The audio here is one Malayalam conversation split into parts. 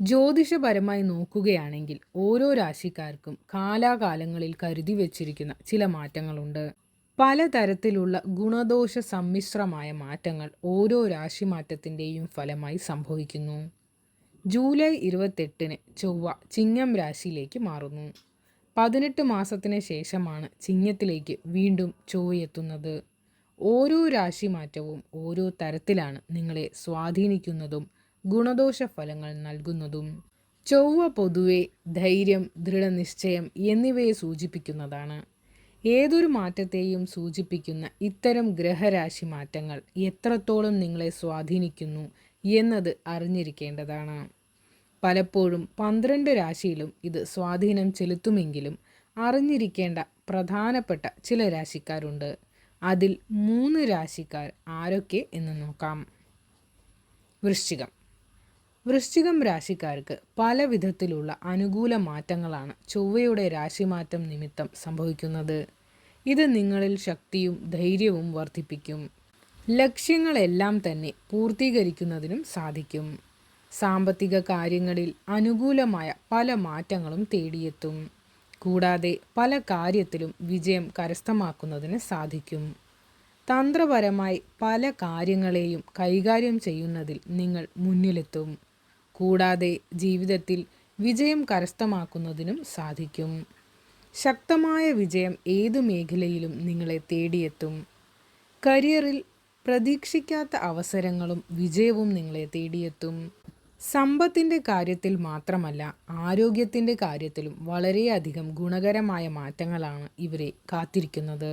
ജ്യോതിഷപരമായി നോക്കുകയാണെങ്കിൽ ഓരോ രാശിക്കാർക്കും കാലാകാലങ്ങളിൽ കരുതി വച്ചിരിക്കുന്ന ചില മാറ്റങ്ങളുണ്ട്. പലതരത്തിലുള്ള ഗുണദോഷ സമ്മിശ്രമായ മാറ്റങ്ങൾ ഓരോ രാശിമാറ്റത്തിൻ്റെയും ഫലമായി സംഭവിക്കുന്നു. ജൂലൈ 28-ന് ചൊവ്വ ചിങ്ങം രാശിയിലേക്ക് മാറുന്നു. 18 മാസത്തിന് ശേഷമാണ് ചിങ്ങത്തിലേക്ക് വീണ്ടും ചൊവ്വയെത്തുന്നത്. ഓരോ രാശിമാറ്റവും ഓരോ തരത്തിലാണ് നിങ്ങളെ സ്വാധീനിക്കുന്നതും ഗുണദോഷ ഫലങ്ങൾ നൽകുന്നതും. ചൊവ്വ പൊതുവെ ധൈര്യം, ദൃഢനിശ്ചയം എന്നിവയെ സൂചിപ്പിക്കുന്നതാണ്. ഏതൊരു മാറ്റത്തെയും സൂചിപ്പിക്കുന്ന ഇത്തരം ഗ്രഹരാശി മാറ്റങ്ങൾ എത്രത്തോളം നിങ്ങളെ സ്വാധീനിക്കുന്നു എന്നത് അറിഞ്ഞിരിക്കേണ്ടതാണ്. പലപ്പോഴും 12 രാശിയിലും ഇത് സ്വാധീനം ചെലുത്തുമെങ്കിലും അറിഞ്ഞിരിക്കേണ്ട പ്രധാനപ്പെട്ട ചില രാശിക്കാരുണ്ട്. അതിൽ 3 രാശിക്കാർ ആരൊക്കെ എന്ന് നോക്കാം. വൃശ്ചികം രാശിക്കാർക്ക് പല വിധത്തിലുള്ള അനുകൂല മാറ്റങ്ങളാണ് ചൊവ്വയുടെ രാശിമാറ്റം നിമിത്തം സംഭവിക്കുന്നത്. ഇത് നിങ്ങളിൽ ശക്തിയും ധൈര്യവും വർദ്ധിപ്പിക്കും. ലക്ഷ്യങ്ങളെല്ലാം തന്നെ പൂർത്തീകരിക്കുന്നതിനും സാധിക്കും. സാമ്പത്തിക കാര്യങ്ങളിൽ അനുകൂലമായ പല മാറ്റങ്ങളും തേടിയെത്തും. കൂടാതെ പല കാര്യത്തിലും വിജയം കരസ്ഥമാക്കുന്നതിന് സാധിക്കും. തന്ത്രപരമായി പല കാര്യങ്ങളെയും കൈകാര്യം ചെയ്യുന്നതിൽ നിങ്ങൾ മുന്നിലെത്തും. കൂടാതെ ജീവിതത്തിൽ വിജയം കരസ്ഥമാക്കുന്നതിനും സാധിക്കും. ശക്തമായ വിജയം ഏതു മേഖലയിലും നിങ്ങളെ തേടിയെത്തും. കരിയറിൽ പ്രതീക്ഷിക്കാത്ത അവസരങ്ങളും വിജയവും നിങ്ങളെ തേടിയെത്തും. സമ്പത്തിൻ്റെ കാര്യത്തിൽ മാത്രമല്ല, ആരോഗ്യത്തിൻ്റെ കാര്യത്തിലും വളരെയധികം ഗുണകരമായ മാറ്റങ്ങളാണ് ഇവരെ കാത്തിരിക്കുന്നത്.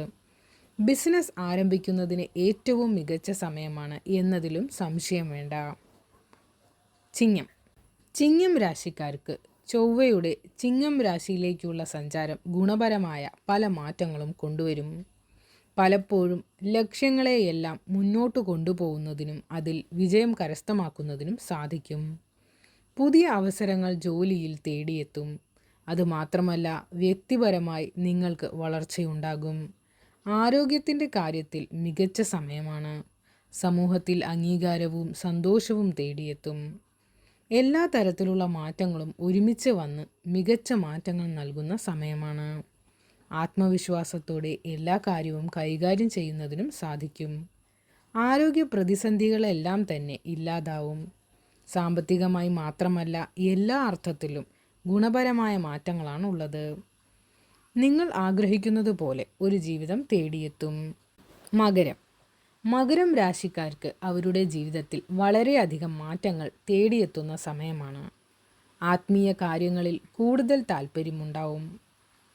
ബിസിനസ് ആരംഭിക്കുന്നതിന് ഏറ്റവും മികച്ച സമയമാണ് എന്നതിലും സംശയം വേണ്ട. ചിങ്ങം രാശിക്കാർക്ക് ചൊവ്വയുടെ ചിങ്ങം രാശിയിലേക്കുള്ള സഞ്ചാരം ഗുണപരമായ പല മാറ്റങ്ങളും കൊണ്ടുവരും. പലപ്പോഴും ലക്ഷ്യങ്ങളെയെല്ലാം മുന്നോട്ട് കൊണ്ടുപോകുന്നതിനും അതിൽ വിജയം കരസ്ഥമാക്കുന്നതിനും സാധിക്കും. പുതിയ അവസരങ്ങൾ ജോലിയിൽ തേടിയെത്തും. അതുമാത്രമല്ല, വ്യക്തിപരമായി നിങ്ങൾക്ക് വളർച്ചയുണ്ടാകും. ആരോഗ്യത്തിൻ്റെ കാര്യത്തിൽ മികച്ച സമയമാണ്. സമൂഹത്തിൽ അംഗീകാരവും സന്തോഷവും തേടിയെത്തും. എല്ലാ തരത്തിലുള്ള മാറ്റങ്ങളും ഒരുമിച്ച് വന്ന് മികച്ച മാറ്റങ്ങൾ നൽകുന്ന സമയമാണ്. ആത്മവിശ്വാസത്തോടെ എല്ലാ കാര്യവും കൈകാര്യം ചെയ്യുന്നതിനും സാധിക്കും. ആരോഗ്യ പ്രതിസന്ധികളെല്ലാം തന്നെ ഇല്ലാതാവും. സാമ്പത്തികമായി മാത്രമല്ല, എല്ലാ അർത്ഥത്തിലും ഗുണപരമായ മാറ്റങ്ങളാണ് ഉള്ളത്. നിങ്ങൾ ആഗ്രഹിക്കുന്നത് പോലെ ഒരു ജീവിതം തേടിയെത്തും. മകരം രാശിക്കാർക്ക് അവരുടെ ജീവിതത്തിൽ വളരെയധികം മാറ്റങ്ങൾ തേടിയെത്തുന്ന സമയമാണ്. ആത്മീയ കാര്യങ്ങളിൽ കൂടുതൽ താല്പര്യമുണ്ടാവും.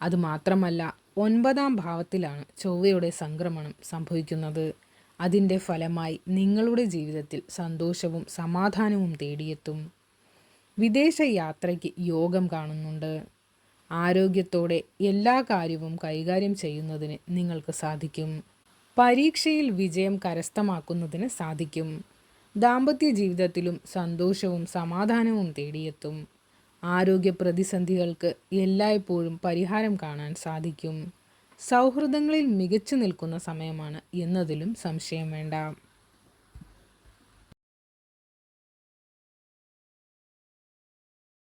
അതുമാത്രമല്ല, 9-ാം ഭാവത്തിലാണ് ചൊവ്വയുടെ സംക്രമണം സംഭവിക്കുന്നത്. അതിൻ്റെ ഫലമായി നിങ്ങളുടെ ജീവിതത്തിൽ സന്തോഷവും സമാധാനവും തേടിയെത്തും. വിദേശ യാത്രയ്ക്ക് യോഗം കാണുന്നുണ്ട്. ആരോഗ്യത്തോടെ എല്ലാ കാര്യവും കൈകാര്യം ചെയ്യുന്നതിന് നിങ്ങൾക്ക് സാധിക്കും. പരീക്ഷയിൽ വിജയം കരസ്ഥമാക്കുന്നതിന് സാധിക്കും. ദാമ്പത്യ ജീവിതത്തിലും സന്തോഷവും സമാധാനവും തേടിയെത്തും. ആരോഗ്യ പ്രതിസന്ധികൾക്ക് എല്ലായ്പ്പോഴും പരിഹാരം കാണാൻ സാധിക്കും. സൗഹൃദങ്ങളിൽ മികച്ചു നിൽക്കുന്ന സമയമാണ് എന്നതിലും സംശയം വേണ്ട.